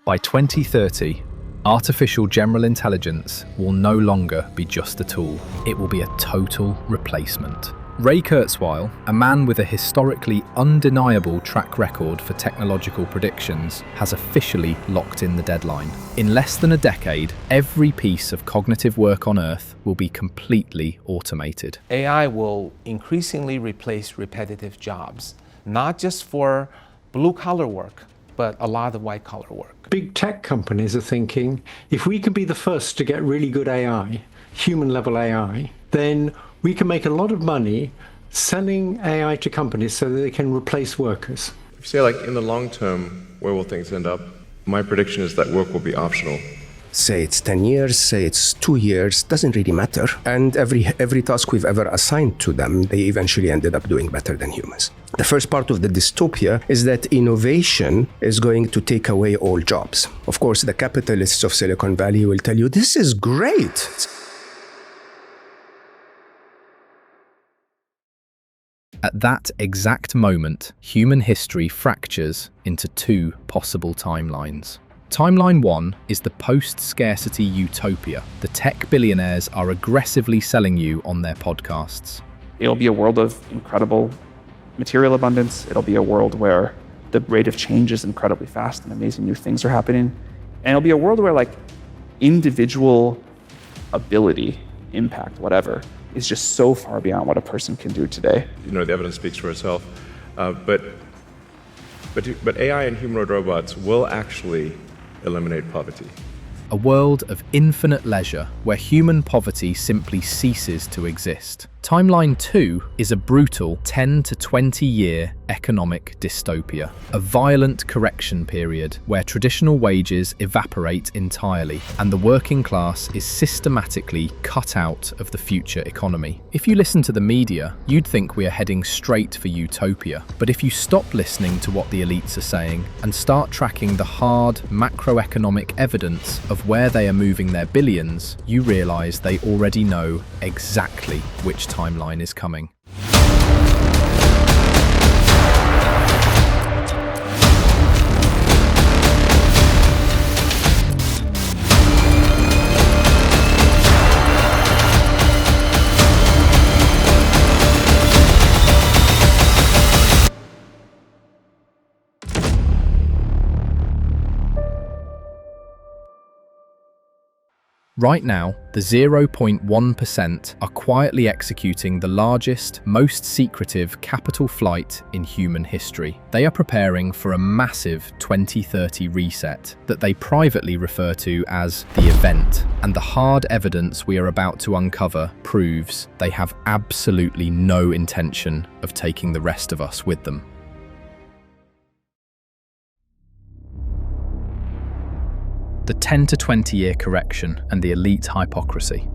By 2030, artificial general intelligence will no longer be just a tool. It will be a total replacement. Ray Kurzweil, a man with a historically undeniable track record for technological predictions, has officially locked in the deadline. In less than a decade, every piece of cognitive work on Earth will be completely automated. AI will increasingly replace repetitive jobs, not just for blue-collar work, but a lot of white-collar work. Big tech companies are thinking, if we can be the first to get really good AI, human-level AI, then we can make a lot of money selling AI to companies so that they can replace workers. If you say, like, in the long term, where will things end up? My prediction is that work will be optional. Say it's 10 years, say it's 2 years, doesn't really matter. And every task we've ever assigned to them, they eventually ended up doing better than humans. The first part of the dystopia is that innovation is going to take away all jobs. Of course, the capitalists of Silicon Valley will tell you, this is great. At that exact moment, human history fractures into two possible timelines. Timeline 1 is the post-scarcity utopia the tech billionaires are aggressively selling you on their podcasts. It'll be a world of incredible material abundance. It'll be a world where the rate of change is incredibly fast and amazing new things are happening. And it'll be a world where, like, individual ability, impact, whatever, is just so far beyond what a person can do today. You know, the evidence speaks for itself. But AI and humanoid robots will actually eliminate poverty. A world of infinite leisure where human poverty simply ceases to exist. Timeline 2 is a brutal 10 to 20 year economic dystopia. A violent correction period where traditional wages evaporate entirely and the working class is systematically cut out of the future economy. If you listen to the media, you'd think we are heading straight for utopia. But if you stop listening to what the elites are saying and start tracking the hard macroeconomic evidence of where they are moving their billions, you realize they already know exactly which timeline is coming. Right now, the 0.1% are quietly executing the largest, most secretive capital flight in human history. They are preparing for a massive 2030 reset that they privately refer to as the event, and the hard evidence we are about to uncover proves they have absolutely no intention of taking the rest of us with them. The 10 to 20 year correction and the elite hypocrisy.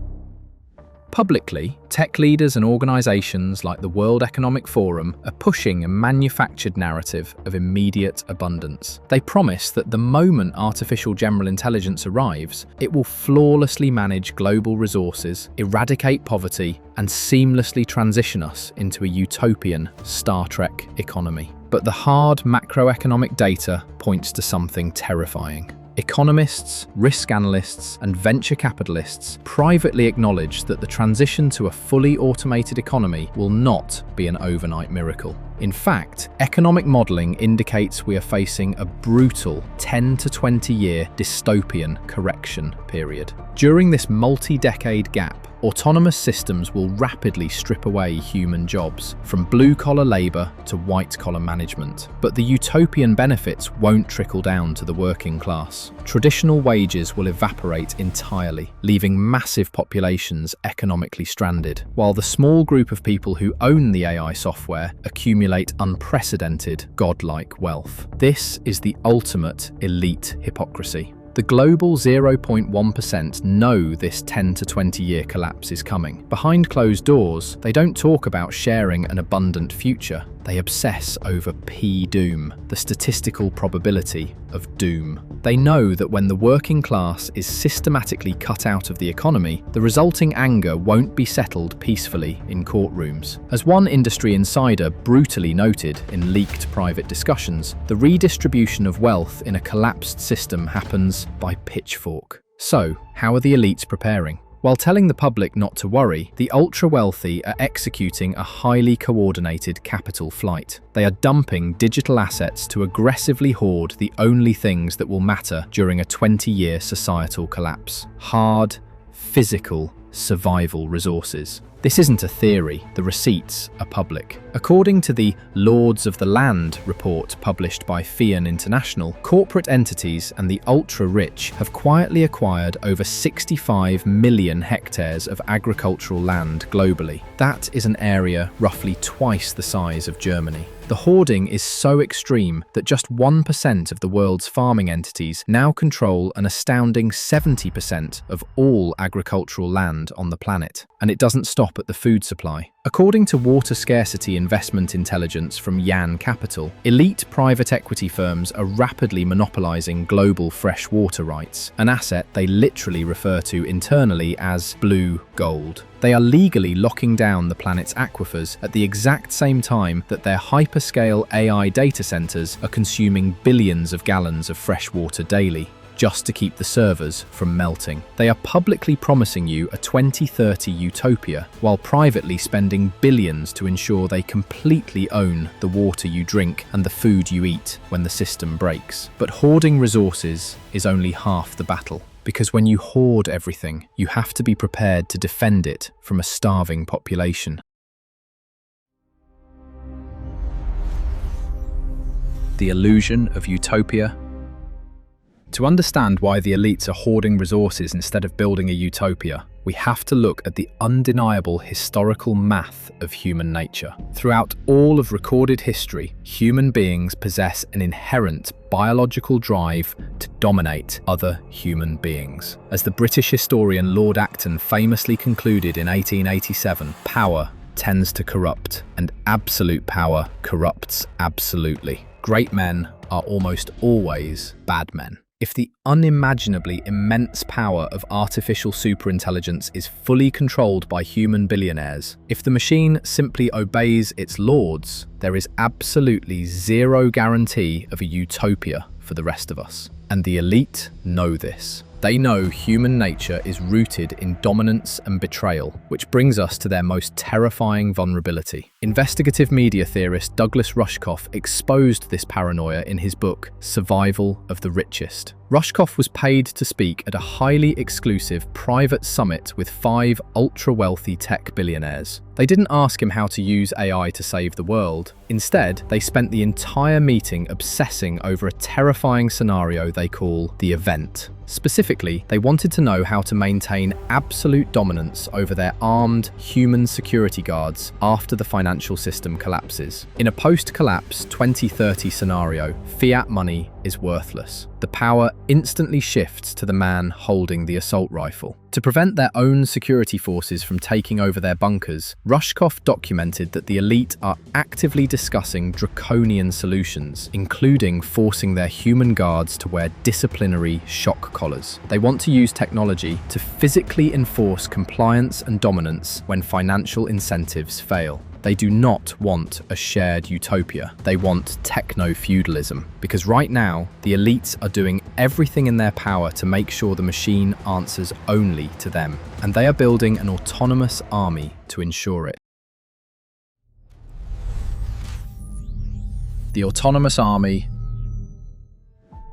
Publicly, tech leaders and organizations like the World Economic Forum are pushing a manufactured narrative of immediate abundance. They promise that the moment artificial general intelligence arrives, it will flawlessly manage global resources, eradicate poverty, and seamlessly transition us into a utopian Star Trek economy. But the hard macroeconomic data points to something terrifying. Economists, risk analysts, and venture capitalists privately acknowledge that the transition to a fully automated economy will not be an overnight miracle. In fact, economic modelling indicates we are facing a brutal 10 to 20 year dystopian correction period. During this multi-decade gap, autonomous systems will rapidly strip away human jobs, from blue-collar labour to white-collar management. But the utopian benefits won't trickle down to the working class. Traditional wages will evaporate entirely, leaving massive populations economically stranded, while the small group of people who own the AI software accumulate unprecedented, godlike wealth. This is the ultimate elite hypocrisy. The global 0.1% know this 10 to 20 year collapse is coming. Behind closed doors, they don't talk about sharing an abundant future. They obsess over P-doom, the statistical probability of doom. They know that when the working class is systematically cut out of the economy, the resulting anger won't be settled peacefully in courtrooms. As one industry insider brutally noted in leaked private discussions, the redistribution of wealth in a collapsed system happens by pitchfork. So, how are the elites preparing? While telling the public not to worry, the ultra-wealthy are executing a highly coordinated capital flight. They are dumping digital assets to aggressively hoard the only things that will matter during a 20-year societal collapse: hard, physical, survival resources. This isn't a theory, the receipts are public. According to the Lords of the Land report published by FIAN International, corporate entities and the ultra-rich have quietly acquired over 65 million hectares of agricultural land globally. That is an area roughly twice the size of Germany. The hoarding is so extreme that just 1% of the world's farming entities now control an astounding 70% of all agricultural land on the planet. And it doesn't stop at the food supply. According to water scarcity investment intelligence from Yan Capital, elite private equity firms are rapidly monopolizing global fresh water rights, an asset they literally refer to internally as blue gold. They are legally locking down the planet's aquifers at the exact same time that their hyperscale AI data centers are consuming billions of gallons of fresh water daily, just to keep the servers from melting. They are publicly promising you a 2030 utopia, while privately spending billions to ensure they completely own the water you drink and the food you eat when the system breaks. But hoarding resources is only half the battle. Because when you hoard everything, you have to be prepared to defend it from a starving population. The illusion of utopia. To understand why the elites are hoarding resources instead of building a utopia, we have to look at the undeniable historical math of human nature. Throughout all of recorded history, human beings possess an inherent biological drive to dominate other human beings. As the British historian Lord Acton famously concluded in 1887, power tends to corrupt, and absolute power corrupts absolutely. Great men are almost always bad men. If the unimaginably immense power of artificial superintelligence is fully controlled by human billionaires, if the machine simply obeys its lords, there is absolutely zero guarantee of a utopia for the rest of us. And the elite know this. They know human nature is rooted in dominance and betrayal, which brings us to their most terrifying vulnerability. Investigative media theorist Douglas Rushkoff exposed this paranoia in his book, Survival of the Richest. Rushkoff was paid to speak at a highly exclusive private summit with 5 ultra-wealthy tech billionaires. They didn't ask him how to use AI to save the world. Instead, they spent the entire meeting obsessing over a terrifying scenario they call the event. Specifically, they wanted to know how to maintain absolute dominance over their armed human security guards after the financial system collapses. In a post-collapse 2030 scenario, fiat money is worthless. The power instantly shifts to the man holding the assault rifle. To prevent their own security forces from taking over their bunkers, Rushkoff documented that the elite are actively discussing draconian solutions, including forcing their human guards to wear disciplinary shock collars. They want to use technology to physically enforce compliance and dominance when financial incentives fail. They do not want a shared utopia. They want techno-feudalism. Because right now, the elites are doing everything in their power to make sure the machine answers only to them. And they are building an autonomous army to ensure it. The autonomous army.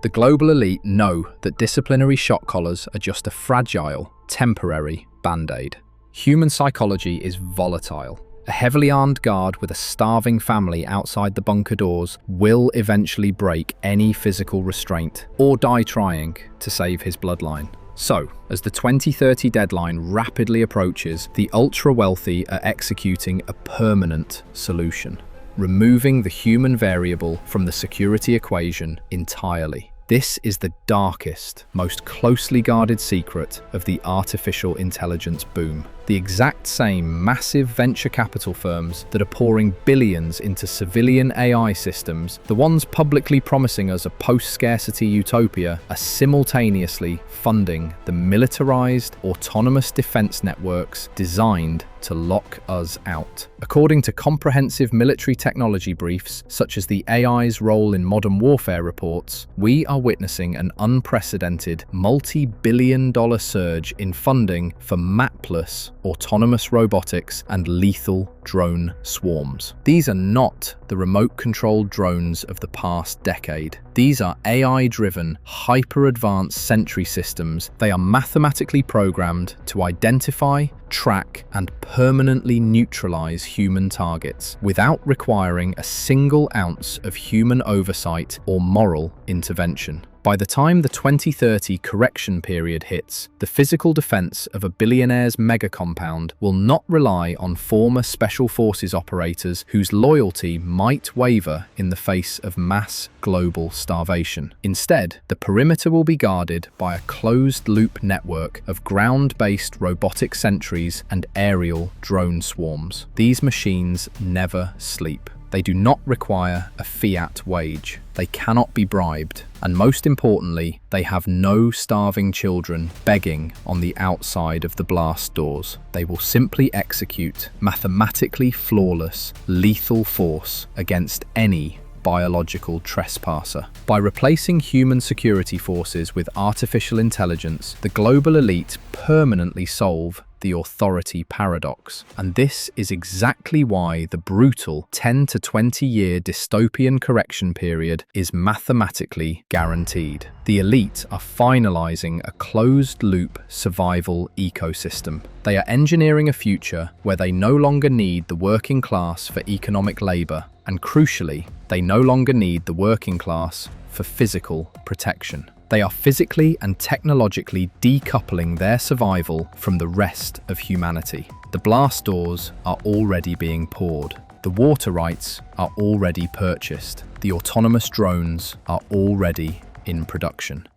The global elite know that disciplinary shock collars are just a fragile, temporary band-aid. Human psychology is volatile. A heavily armed guard with a starving family outside the bunker doors will eventually break any physical restraint or die trying to save his bloodline. So, as the 2030 deadline rapidly approaches, the ultra-wealthy are executing a permanent solution, removing the human variable from the security equation entirely. This is the darkest, most closely guarded secret of the artificial intelligence boom. The The exact same massive venture capital firms that are pouring billions into civilian AI systems, the ones publicly promising us a post-scarcity utopia, are simultaneously funding the militarized, autonomous defense networks designed to lock us out. According to comprehensive military technology briefs, such as the AI's role in modern warfare reports, we are witnessing an unprecedented multi-billion-dollar surge in funding for mapless autonomous robotics and lethal drone swarms. These are not the remote-controlled drones of the past decade. These are AI-driven, hyper-advanced sentry systems. They are mathematically programmed to identify, track, and permanently neutralize human targets without requiring a single ounce of human oversight or moral intervention. By the time the 2030 correction period hits, the physical defense of a Billionaire's mega compound will not rely on former special forces operators whose loyalty might waver in the face of mass global starvation. Instead, the perimeter will be guarded by a closed-loop network of ground-based robotic sentries and aerial drone swarms. These machines never sleep. They do not require a fiat wage. They cannot be bribed. And most importantly, they have no starving children begging on the outside of the blast doors. They will simply execute mathematically flawless, lethal force against any biological trespasser. By replacing human security forces with artificial intelligence, the global elite permanently solve the authority paradox. And this is exactly why the brutal 10 to 20 year dystopian correction period is mathematically guaranteed. The elite are finalizing a closed-loop survival ecosystem. They are engineering a future where they no longer need the working class for economic labor, and crucially, they no longer need the working class for physical protection. They are physically and technologically decoupling their survival from the rest of humanity. The blast doors are already being poured. The water rights are already purchased. The autonomous drones are already in production.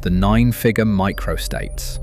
The 9-figure microstates.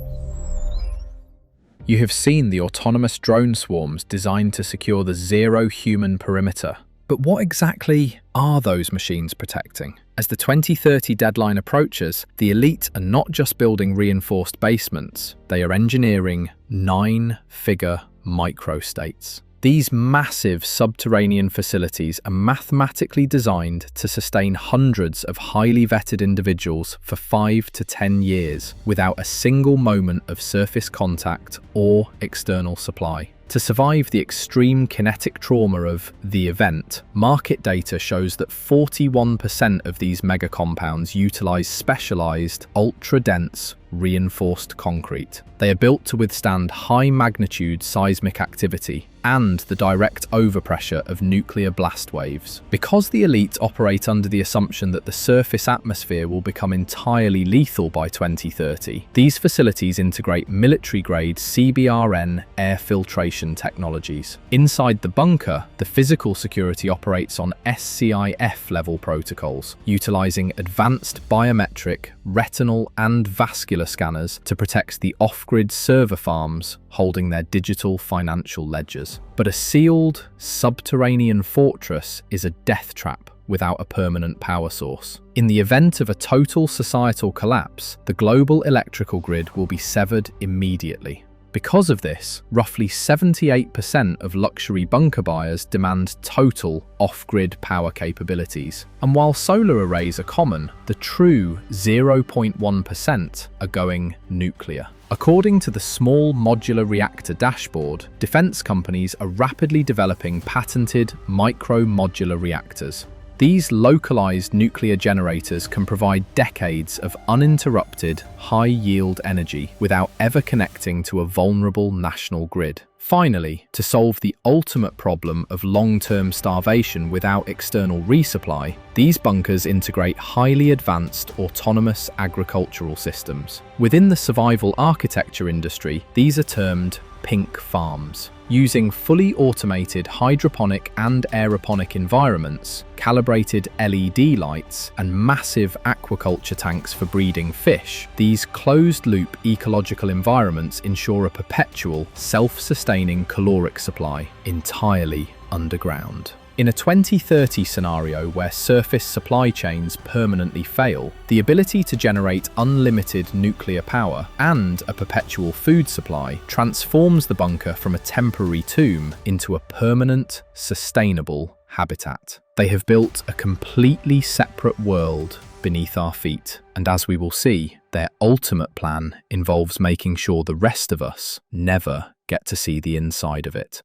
You have seen the autonomous drone swarms designed to secure the zero human perimeter. But what exactly are those machines protecting? As the 2030 deadline approaches, the elite are not just building reinforced basements, they are engineering 9-figure microstates. These massive subterranean facilities are mathematically designed to sustain hundreds of highly vetted individuals for 5 to 10 years without a single moment of surface contact or external supply. To survive the extreme kinetic trauma of the event, market data shows that 41% of these mega compounds utilize specialized, ultra-dense, reinforced concrete. They are built to withstand high-magnitude seismic activity and the direct overpressure of nuclear blast waves. Because the elite operate under the assumption that the surface atmosphere will become entirely lethal by 2030, these facilities integrate military-grade CBRN air filtration technologies. Inside the bunker, the physical security operates on SCIF-level protocols, utilizing advanced biometric, retinal, and vascular scanners to protect the off-grid server farms holding their digital financial ledgers. But a sealed, subterranean fortress is a death trap without a permanent power source. In the event of a total societal collapse, the global electrical grid will be severed immediately. Because of this, roughly 78% of luxury bunker buyers demand total off-grid power capabilities. And while solar arrays are common, the true 0.1% are going nuclear. According to the Small Modular Reactor Dashboard, defense companies are rapidly developing patented micro-modular reactors. These localized nuclear generators can provide decades of uninterrupted, high-yield energy without ever connecting to a vulnerable national grid. Finally, to solve the ultimate problem of long-term starvation without external resupply, these bunkers integrate highly advanced autonomous agricultural systems. Within the survival architecture industry, these are termed pink farms. Using fully automated hydroponic and aeroponic environments, calibrated LED lights, and massive aquaculture tanks for breeding fish, these closed-loop ecological environments ensure a perpetual, self-sustaining caloric supply, entirely underground. In a 2030 scenario where surface supply chains permanently fail, the ability to generate unlimited nuclear power and a perpetual food supply transforms the bunker from a temporary tomb into a permanent, sustainable habitat. They have built a completely separate world beneath our feet, and as we will see, their ultimate plan involves making sure the rest of us never get to see the inside of it.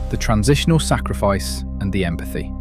The transitional sacrifice and the empathy.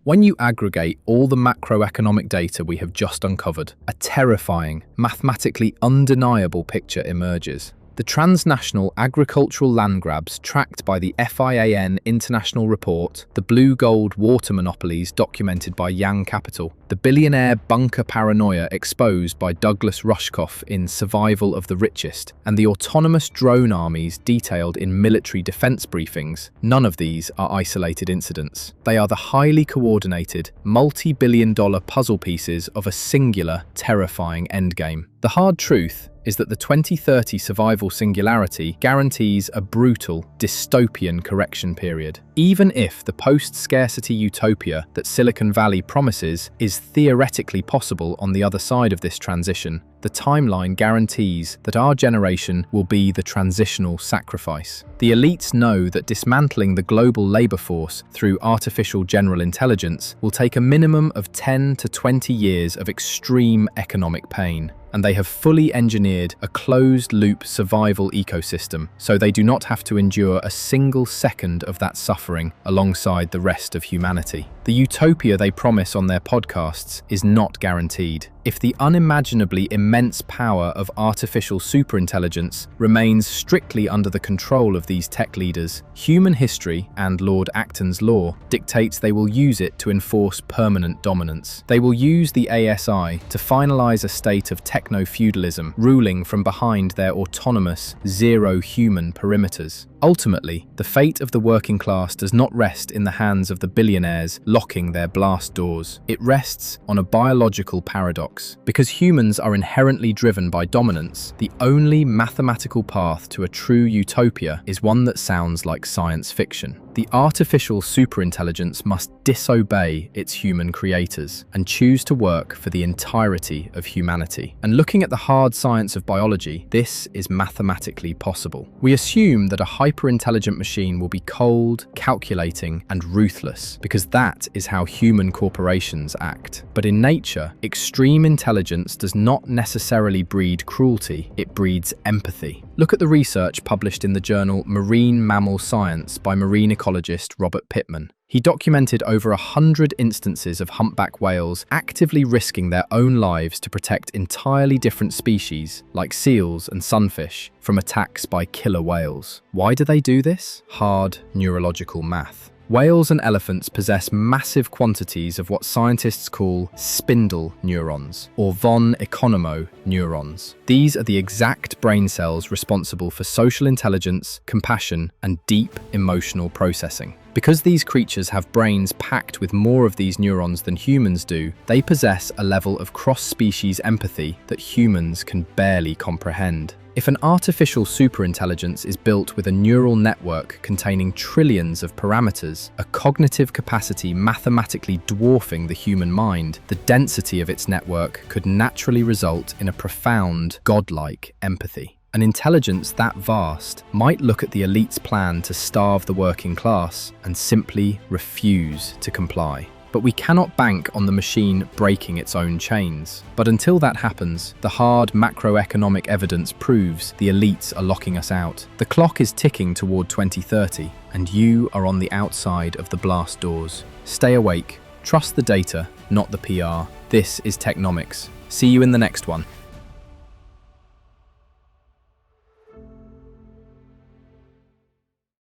When you aggregate all the macroeconomic data we have just uncovered, a terrifying, mathematically undeniable picture emerges. The transnational agricultural land grabs tracked by the FIAN International Report, the blue-gold water monopolies documented by Yang Capital, the billionaire bunker paranoia exposed by Douglas Rushkoff in Survival of the Richest, and the autonomous drone armies detailed in military defense briefings, none of these are isolated incidents. They are the highly coordinated, multi-billion-dollar puzzle pieces of a singular, terrifying endgame. The hard truth is that the 2030 survival singularity guarantees a brutal, dystopian correction period. Even if the post-scarcity utopia that Silicon Valley promises is theoretically possible on the other side of this transition, the timeline guarantees that our generation will be the transitional sacrifice. The elites know that dismantling the global labor force through artificial general intelligence will take a minimum of 10 to 20 years of extreme economic pain, and they have fully engineered a closed-loop survival ecosystem so they do not have to endure a single second of that suffering alongside the rest of humanity. The utopia they promise on their podcasts is not guaranteed. If the unimaginably immense power of artificial superintelligence remains strictly under the control of these tech leaders, human history and Lord Acton's law dictates they will use it to enforce permanent dominance. They will use the ASI to finalize a state of techno-feudalism ruling from behind their autonomous, zero-human perimeters. Ultimately, the fate of the working class does not rest in the hands of the billionaires locking their blast doors. It rests on a biological paradox. Because humans are inherently driven by dominance, the only mathematical path to a true utopia is one that sounds like science fiction. The artificial superintelligence must disobey its human creators and choose to work for the entirety of humanity. And looking at the hard science of biology, this is mathematically possible. We assume that a hyper-intelligent machine will be cold, calculating, and ruthless, because that is how human corporations act. But in nature, extreme intelligence does not necessarily breed cruelty, it breeds empathy. Look at the research published in the journal Marine Mammal Science by marine ecologist Robert Pittman. He documented over 100 instances of humpback whales actively risking their own lives to protect entirely different species, like seals and sunfish, from attacks by killer whales. Why do they do this? Hard neurological math. Whales and elephants possess massive quantities of what scientists call spindle neurons, or von Economo neurons. These are the exact brain cells responsible for social intelligence, compassion, and deep emotional processing. Because these creatures have brains packed with more of these neurons than humans do, they possess a level of cross-species empathy that humans can barely comprehend. If an artificial superintelligence is built with a neural network containing trillions of parameters, a cognitive capacity mathematically dwarfing the human mind, the density of its network could naturally result in a profound, godlike empathy. An intelligence that vast might look at the elite's plan to starve the working class and simply refuse to comply. But we cannot bank on the machine breaking its own chains. But until that happens, the hard macroeconomic evidence proves the elites are locking us out. The clock is ticking toward 2030, and you are on the outside of the blast doors. Stay awake. Trust the data, not the PR. This is Technomics. See you in the next one.